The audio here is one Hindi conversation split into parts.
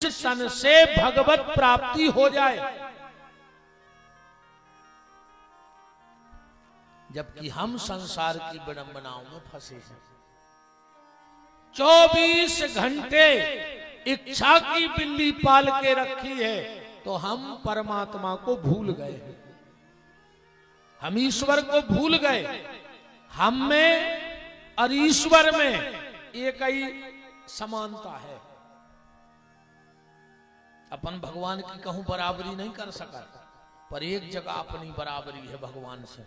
तन से भगवत प्राप्ति हो जाए, जबकि हम संसार की विडंबनाओं में फंसे हैं। 24 घंटे इच्छा की बिल्ली पाल के रखी है, तो हम परमात्मा को भूल गए, हम ईश्वर को भूल गए। हम में और ईश्वर में एक ही समानता है। अपन भगवान की कहूं बराबरी नहीं कर सका, पर एक जगह अपनी बराबरी है भगवान से,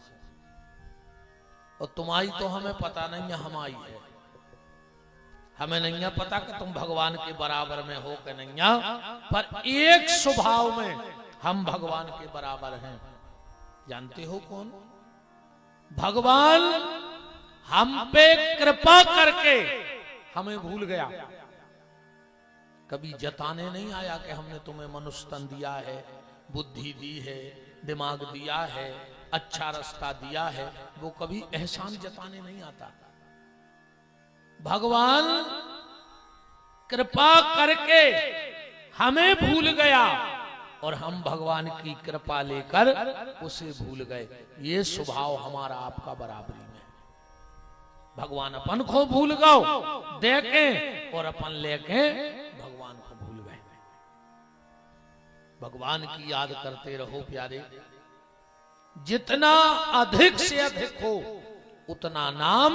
और तुम्हारी तो हमें पता नहीं है, हमारी है। हमें नहीं है पता कि तुम भगवान के बराबर में हो कि नहीं, पर एक स्वभाव में हम भगवान के बराबर हैं। जानते हो कौन? भगवान हम पे कृपा करके हमें भूल गया। कभी जताने नहीं आया कि हमने तुम्हें मनुष्य तन दिया है, बुद्धि दी है, दिमाग दिया है, अच्छा रास्ता दिया है। वो कभी एहसान जताने नहीं आता। भगवान कृपा करके हमें भूल गया और हम भगवान की कृपा लेकर उसे भूल गए। ये स्वभाव हमारा आपका बराबरी में। भगवान अपन को भूल गए देखें और अपन लेके भगवान को भूल गए। भगवान की याद करते रहो प्यारे। जितना अधिक से अधिक हो उतना नाम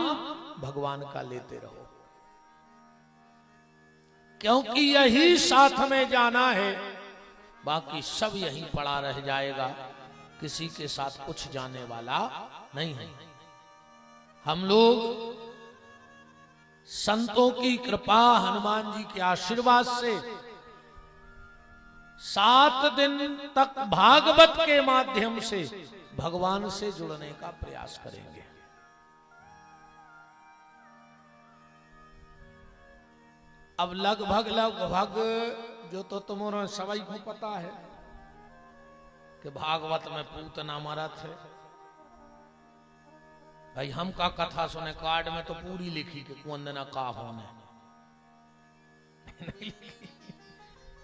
भगवान का लेते रहो, क्योंकि यही साथ में जाना है। बाकी सब यहीं पड़ा रह जाएगा, किसी के साथ कुछ जाने वाला नहीं है। हम लोग संतों की कृपा, हनुमान जी के आशीर्वाद से 7 दिन तक भागवत के माध्यम से भगवान से जुड़ने का प्रयास करेंगे। अब लगभग जो तो तुम्हारा सभी को पता है कि भागवत में पूतना मरत है। भाई हम का कथा सुने, कार्ड में तो पूरी लिखी कि कौन दिन का होने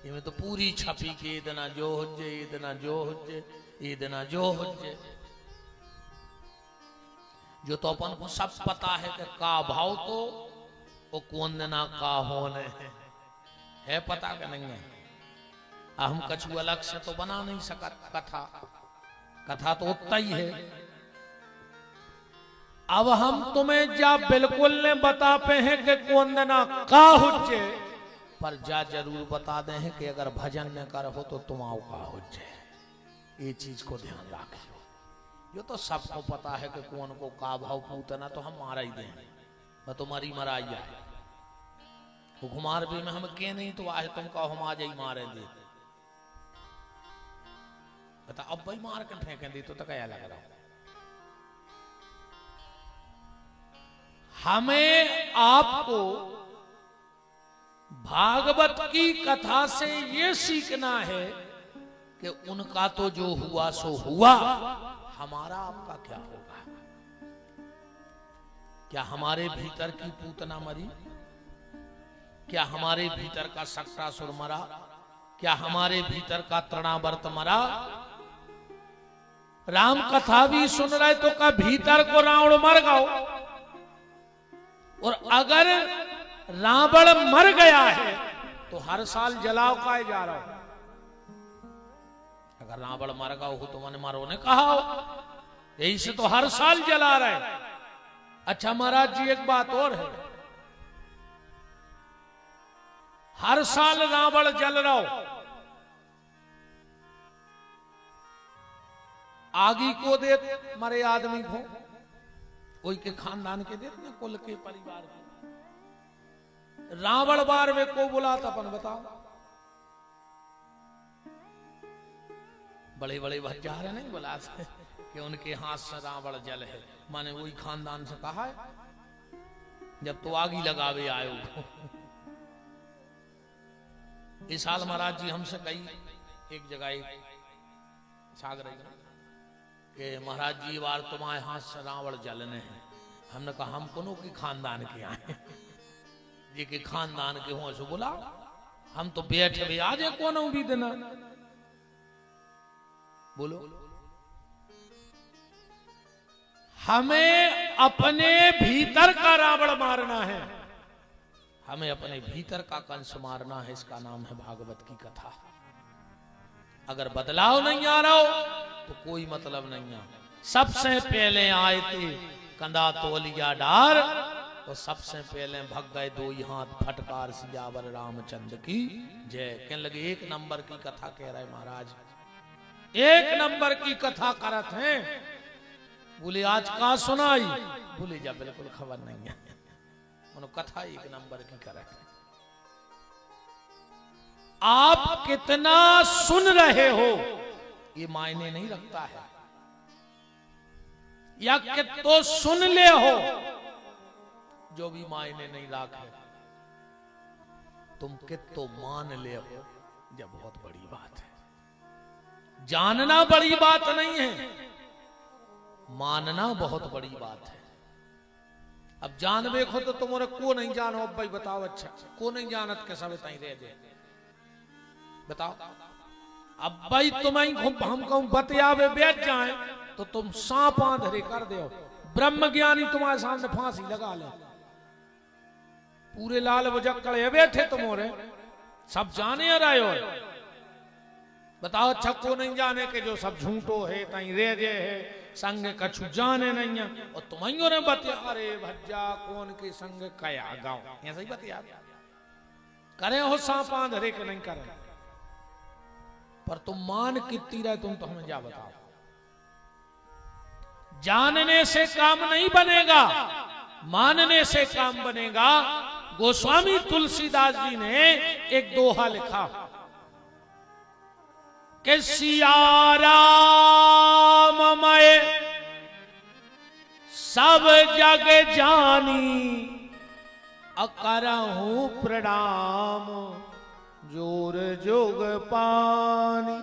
इनमें तो पूरी छपी के इतना जो हुज्जे, इतना जो हुज्जे, इतना जो हुज्जे। जो तो अपन को सब पता है कि का भाव तो वो कौन देना का होने है पता कि नहीं है। हम कछु अलग से तो बना नहीं सका कथा तो उतना ही है। अब हम तुम्हें जा बिल्कुल ने बता पे हैं कि कौन देना का हुज्जे, पर जा जरूर बता दे हैं कि अगर भजन न कर हो तो तुम आओ का हुज्जे। ये चीज को ध्यान रखियो। जो तो सबको पता है कि कौन को का भाव पूतना, तो हम मारा ही दें, मैं तुम्हारी मराई है। वो घुमार भी में हम के नहीं तो आए तुम कहो हम आज ही मारे दे। बता अब भाई मार के फेंकें दी तो क्या लग रहा। हमें आपको भागवत की कथा से ये सीखना है कि उनका तो जो हुआ सो हुआ, हमारा आपका क्या होगा। क्या हमारे भीतर की पूतना मरी? क्या हमारे भीतर का सक्टासुर मरा? क्या हमारे भीतर का तृणावर्त मरा? राम कथा भी सुन रहे तो का भीतर को रावण मर गया, और अगर रावण मर गया है तो हर साल जलाओ का जा रहा हो। अगर रावण मर गया हो तो मैंने मारो ने कहा हो, यही से तो हर साल जला रहे। अच्छा महाराज जी एक बात और है, हर साल रावण जल रहा हो, आगी को दे मरे आदमी को, कोई के खानदान के देते ना, कुल के परिवार के। रावण बार में को बुलाता अपन बताओ। बड़े बड़े भज्जारे नहीं बुलाते कि उनके हाथ से रावण जल है, माने वही खानदान से कहा है जब तो आगी लगावे आयो। इस साल महाराज जी हमसे कई एक जगह छाग रही कि महाराज जी बार तुम्हारे हाथ से रावण जलने हैं। हमने कहा हम कोनो की खानदान के आए, जी के खानदान के हो सो बुलाओ। हम तो बैठे भी आज कौन भी देना बोलो। हमें अपने भीतर का रावण मारना है, हमें अपने भीतर का कंस मारना है। इसका नाम है भागवत की कथा। अगर बदलाव नहीं आ रहा हो तो कोई मतलब नहीं है। सबसे पहले आए थे कंधा तोलिया डार, और सबसे पहले भग गए दो ही हाथ फटकार सियावर रामचंद्र की जय। कहने लगे एक नंबर की कथा कह रहे महाराज, एक नंबर की कथा करत हैं। बोले आज का सुनाई? बोले जा बिल्कुल खबर नहीं है, उन्होंने कथा एक नंबर की करे। आप कितना सुन रहे हो ये मायने नहीं रखता है, या कि तो सुन ले हो जो भी मायने नहीं रखे। तुम कितो मान ले हो जब बहुत बड़ी बात है। जानना बड़ी बात नहीं है, मानना बहुत बड़ी बात है। अब जान देखो तो तुम्हारे को नहीं जानो, अब भाई बताओ अच्छा को नहीं जानत के सब तई रह दे बताओ। अब भाई तुम्हें हम कहूं बतियावे बैठ जाए तो तुम सांप आंधरे कर दो। ब्रह्म ज्ञानी तुम्हारे सामने फांसी लगा ले, पूरे लाल बजक्कड़े बैठे तुम्हारे सब जाने रहे हो। बताओ अच्छा को नहीं जाने के जो सब झूठो है तई रे जे है, संग कछु जाने नहीं है। और तुम्हारियों ने बतिया अरे भज्जा कौन के संग कया गाँव, ऐसा ही बतिया करे हो सांप आंधरे के नहीं करे। पर तुम मान कितनी रहे तुम तो हमें जा बताओ। जानने से काम नहीं बनेगा, मानने से काम बनेगा। गोस्वामी तुलसीदास जी ने एक दोहा लिखा कि सिया राम मैं सब जग जानी, अकरहूं प्रणाम जोर जोग पानी।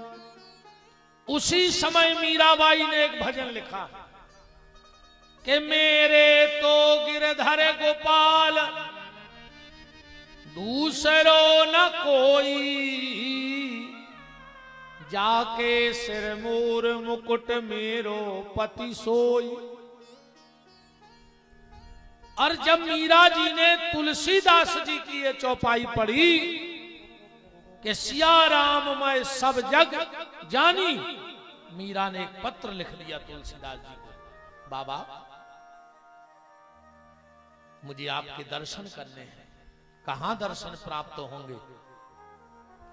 उसी समय मीराबाई ने एक भजन लिखा कि मेरे तो गिरधर गोपाल दूसरो न कोई, जाके सिर मोर मुकुट मेरो पति सोई। और जब मीरा जी ने तुलसीदास जी की ये चौपाई पढ़ी कि सिया राम मैं सब जग जानी, मीरा ने एक पत्र लिख दिया तुलसीदास जी को, बाबा मुझे आपके दर्शन करने हैं। कहां दर्शन प्राप्त होंगे?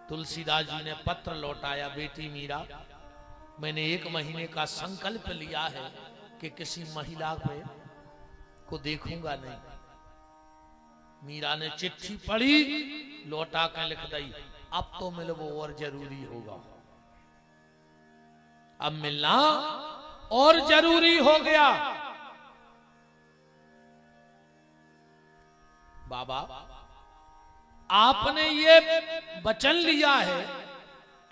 तुलसीदास जी ने पत्र लौटाया, बेटी मीरा मैंने 1 महीने का संकल्प लिया है कि किसी महिला को देखूंगा नहीं। मीरा ने चिट्ठी पढ़ी, लौटा कर लिख दी अब तो मिलना और जरूरी होगा, अब मिलना और जरूरी हो गया। बाबा आपने ये वचन लिया है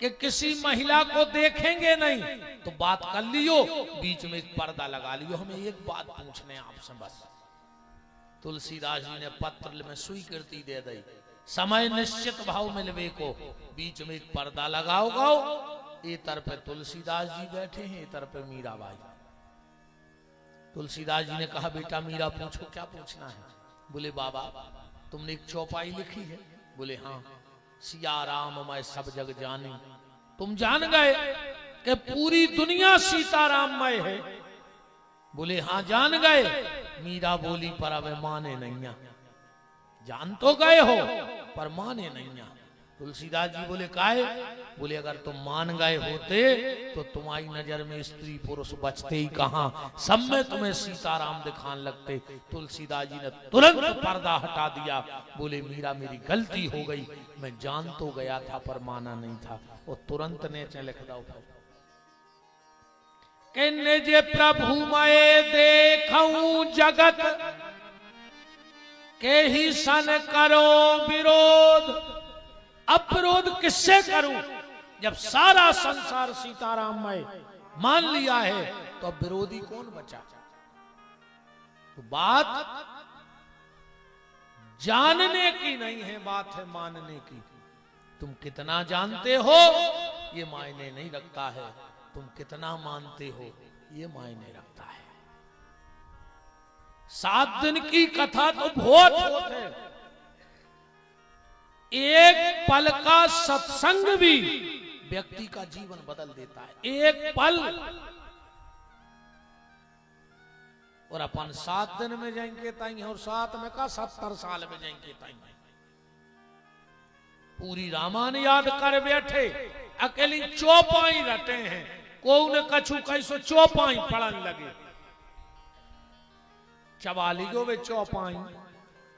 कि किसी महिला को देखेंगे नहीं, तो बात कर लियो, बीच में एक पर्दा लगा लियो, हमें एक बात पूछने आपसे बस। तुलसीदास जी ने पत्र में स्वीकृति दे दी, समय निश्चित भाव मिलवे को, बीच में एक पर्दा लगाओ गाओ। ये तरफ तुलसीदास जी बैठे हैं, ये तरफ मीराबाई। तुलसीदास जी ने कहा बेटा मीरा पूछो क्या पूछना है? बोले बाबा तुमने एक चौपाई लिखी है? बोले हाँ, सिया राम मैं सब जग जानी। तुम जान गए कि पूरी दुनिया सीताराममय है? बोले हाँ जान गए। मीरा बोली पर अब माने नहीं, जान तो गए हो पर माने नहीं। तुलसीदास जी बोले काहे? बोले अगर तुम मान गए होते तो तुम्हारी नजर में स्त्री पुरुष बचते ही कहां, सब में तुम्हें सीताराम दिखान लगते। तुलसीदास जी ने तुरंत पर्दा हटा दिया। बोले मीरा मेरी गलती हो गई, मैं जान तो गया था पर माना नहीं था। और तुरंत ने लिख दो कि निज प्रभु मैं देखूं जगत के ही सन करो विरोध। अब विरोध किससे करूं जब सारा संसार सीताराममय मान लिया है, तो अब विरोधी कौन बचा? तो बात जानने की नहीं है, बात है मानने की। तुम कितना जानते हो ये मायने नहीं रखता है, तुम कितना मानते हो ये मायने रखता है। 7 दिन की कथा तो बहुत है, एक पल का सत्संग भी व्यक्ति का जीवन बदल देता है। एक पल, और अपन 7 दिन में जाएंगे ताई और 7 में का 70 साल में जाएंगे ताई। पूरी रामायण याद कर बैठे, अकेली चौपाई रटे हैं, कोई कछु कैसो चौपाई पढ़न लगे। चबाली गो वे चौपाई,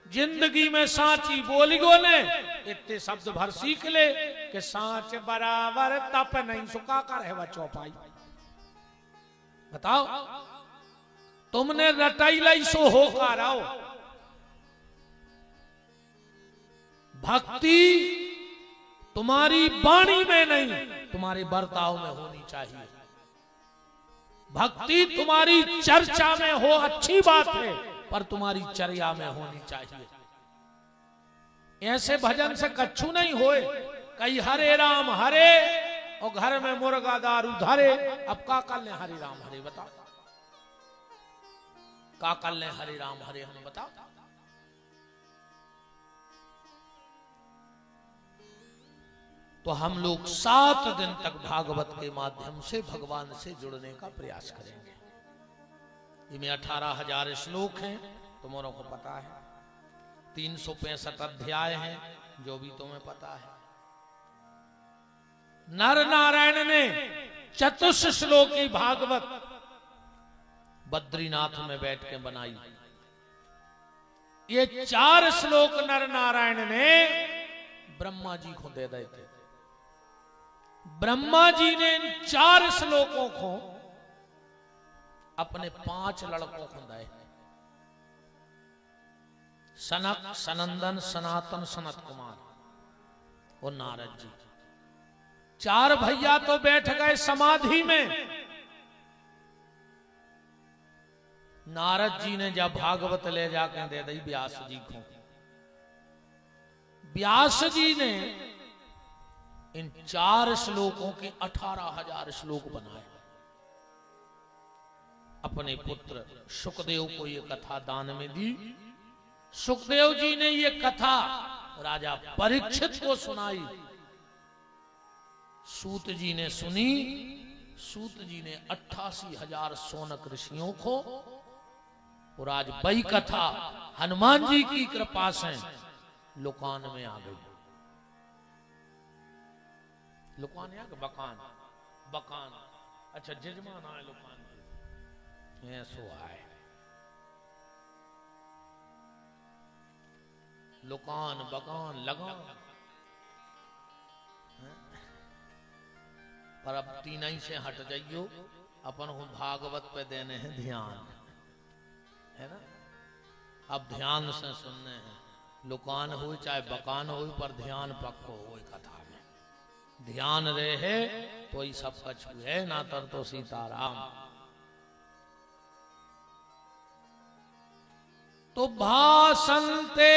जिंदगी में साची बोली गो ने इतने शब्द भर सीख ले कि साच बराबर तप नहीं सुखा कर है वह चौपाई। बताओ, तुमने रटाई लाई सो होकर आओ। भक्ति तुम्हारी वाणी में नहीं, तुम्हारे बर्ताव में होनी चाहिए। भक्ति तुम्हारी चर्चा में हो अच्छी बात है, पर तुम्हारी चर्या में होनी चाहिए। ऐसे भजन से कच्छू नहीं होए, कई हरे राम हरे और घर में मुर्गा दारू धरे। अब का कर ले हरे राम हरे, बताओ का कर ले हरे राम हरे, हम बताओ। तो हम लोग 7 दिन तक भागवत के माध्यम से भगवान से जुड़ने का प्रयास करेंगे। इनमें 18,000 श्लोक हैं, तुम्हारों को पता है। 365 अध्याय हैं, जो भी तुम्हें पता है। नर नारायण ने चतुश्लोकी भागवत बद्रीनाथ में बैठ के बनाई। ये 4 श्लोक नर नारायण ने ब्रह्मा जी को दे दिए थे। ब्रह्मा जी ने इन 4 श्लोकों को अपने 5 लड़कों को दिए। सनक, सनंदन, सनातन, सनत कुमार और नारद जी। 4 भैया तो बैठ गए समाधि में। नारद जी ने जब भागवत ले जाकर दे दी व्यास जी को, व्यास जी ने इन 4 श्लोकों के 18,000 श्लोक बनाए। अपने पुत्र सुखदेव को ये कथा दान में दी। सुखदेव जी ने ये कथा राजा परीक्षित को सुनाई। सूत जी ने सुनी। सूत जी ने 88,000 सोनक ऋषियों को, और आज वही कथा हनुमान जी की कृपा से लोकान में आ गई। लोकान या बकान, बकान, अच्छा जजमान आए लोकान के, ऐसो आए लोकान बकान लगान। पर अब 3 ही से हट जाइयो, अपन को भागवत पे देने हैं ध्यान, है ना। अब ध्यान से सुनने हैं। लोकान हो चाहे बकान हो, पर ध्यान पक्को हो कथा में। ध्यान रहे तो ही सब कुछ है, ना तर तो सीताराम। तो भासन्ते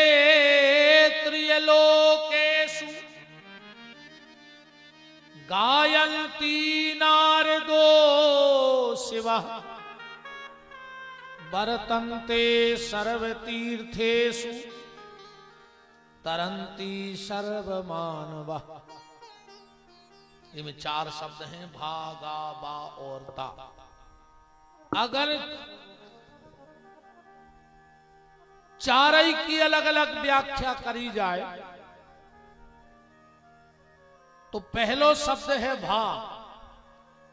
त्रियलोकेषु गायन्ति नारदो शिवः वर्तन्ते सर्वतीर्थेषु तरन्ति सर्वमानवः। इनमें 4 शब्द हैं, भागा, बा और ता। अगर 4 की अलग अलग व्याख्या करी जाए तो पहलो शब्द है भा।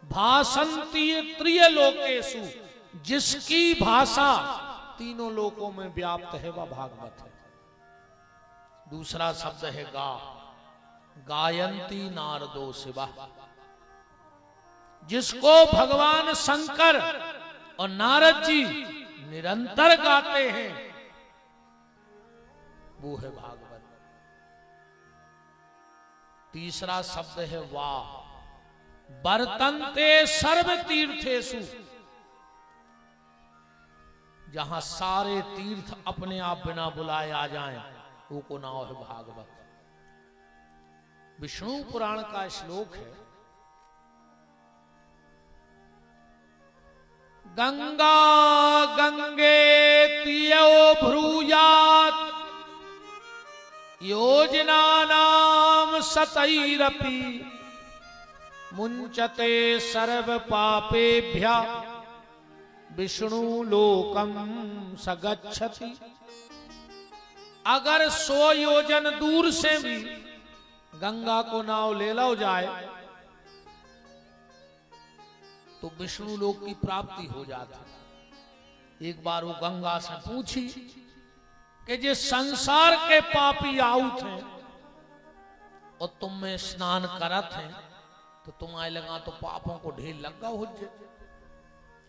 भासन्ति त्रियलोकेषु, जिसकी भाषा तीनों लोकों में व्याप्त है वह भागवत है। दूसरा शब्द है गा। गायन्ति नारदो शिवा, जिसको भगवान शंकर और नारद जी निरंतर गाते हैं वो है भागवत। तीसरा शब्द है वाह। वर्तन्ते सर्व तीर्थेषु, जहां सारे तीर्थ अपने आप बिना बुलाए आ जाएं, वो को नाम है भागवत। विष्णु पुराण का श्लोक है, गंगा गंगे तियो भ्रूयात योजना नाम सतैरपि मुंचते सर्व पापेभ्य विष्णु लोकम सगच्छति। अगर 100 योजन दूर से भी गंगा को नाव ले लो जाए तो विष्णु लोक की प्राप्ति हो जाती। एक बार वो गंगा से पूछी कि जे संसार के पापी आउत हैं और तुम में स्नान करत हैं तो तुम्हारे लगा तो पापों को ढेर लगा हो जाए,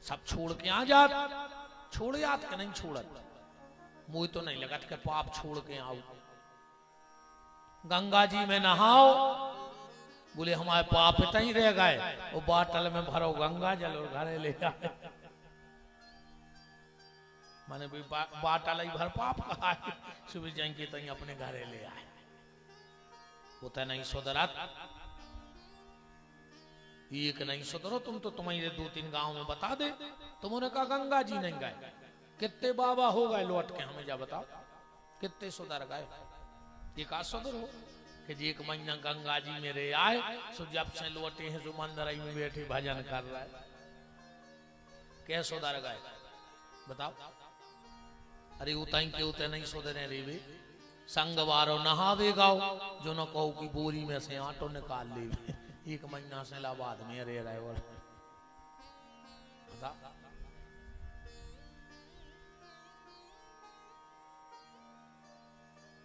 सब छोड़ के आ जात, छोड़ जात के नहीं छोड़त, मुझे तो नहीं लगा कि पाप छोड़ के आओ। गंगा जी में नहाओ, बोले हमारे पाप इतना ही रह गए, वो बाटल में भरो गंगा जल और घरे ले आए। मैंने भी बाटल ही भर पाप कहा है, सुबह जाएंगे तो अपने घरे ले आए। होता नहीं सुधरत, एक नहीं सुधरो तुम तो तुम्हारे 2-3 गांव में बता दे। तुमने कहा गंगा जी नहीं गए, कितने बाबा हो गए लौट के, हमें जा बताओ कितने सुधर गए। ये का सुधर हो कि जी 1 महीना गंगा जी मेरे आए, सो जब से लौटे हैं जो मंदिर में बैठे भजन कर रहा है, कैसे सुधर गए बताओ। अरे उताई के उते नहीं सुधरे रे वे, संग वारो नहावे गाओ, जो न कहो कि बोरी में से आटो निकाल ले। 1 महीना से इलाहाबाद में रह रहे वो बताओ।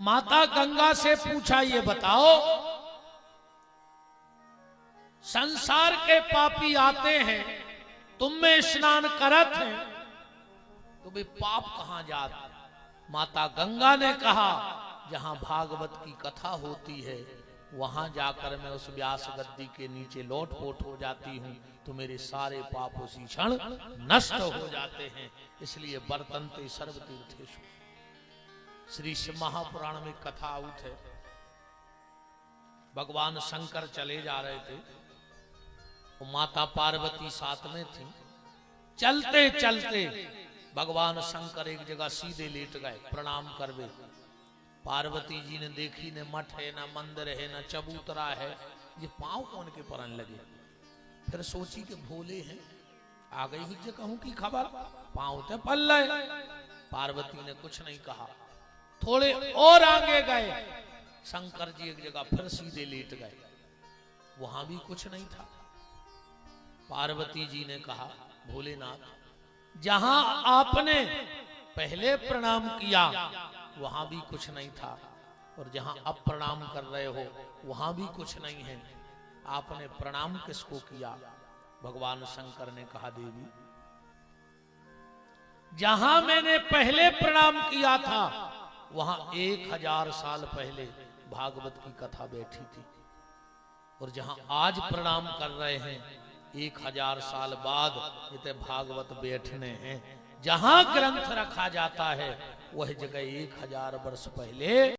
माता गंगा से पूछा, ये बताओ संसार के पापी आते हैं, तुम में स्नान करत हैं तो भी पाप कहां जात। माता गंगा ने कहा, जहां भागवत की कथा होती है वहां जाकर मैं उस व्यास गद्दी के नीचे लोट पोट हो जाती हूं तो मेरे सारे पाप उसी क्षण नष्ट हो जाते हैं। इसलिए बर्तनते सर्वतीर्थेषु। श्री शिव महापुराण में कथा आउट है, भगवान शंकर चले जा रहे थे, वो माता पार्वती साथ में थी। चलते चलते भगवान शंकर एक जगह सीधे लेट गए, प्रणाम करवे। पार्वती जी ने देखी, न मठ है न मंदिर है न चबूतरा है, ये पांव कौन के परन लगे। फिर सोची कि भोले हैं, आ गई हुई जगहों की खबर, पांव तो पल रहे। पार्वती ने कुछ नहीं कहा। थोड़े और आगे गए, शंकर जी एक जगह फिर सीधे लेट गए, वहां भी कुछ नहीं था। पार्वती जी ने कहा, भोलेनाथ जहां आपने पहले प्रणाम किया वहां भी कुछ नहीं था, और जहां अब प्रणाम कर रहे हो वहां भी कुछ नहीं है, आपने प्रणाम किसको किया। भगवान शंकर ने कहा, देवी जहां मैंने पहले प्रणाम किया था वहां 1000 साल पहले भागवत की कथा बैठी थी, और जहां आज प्रणाम कर रहे हैं 1000 साल बाद इतने भागवत बैठने हैं। जहां ग्रंथ रखा जाता है वह जगह 1000 वर्ष पहले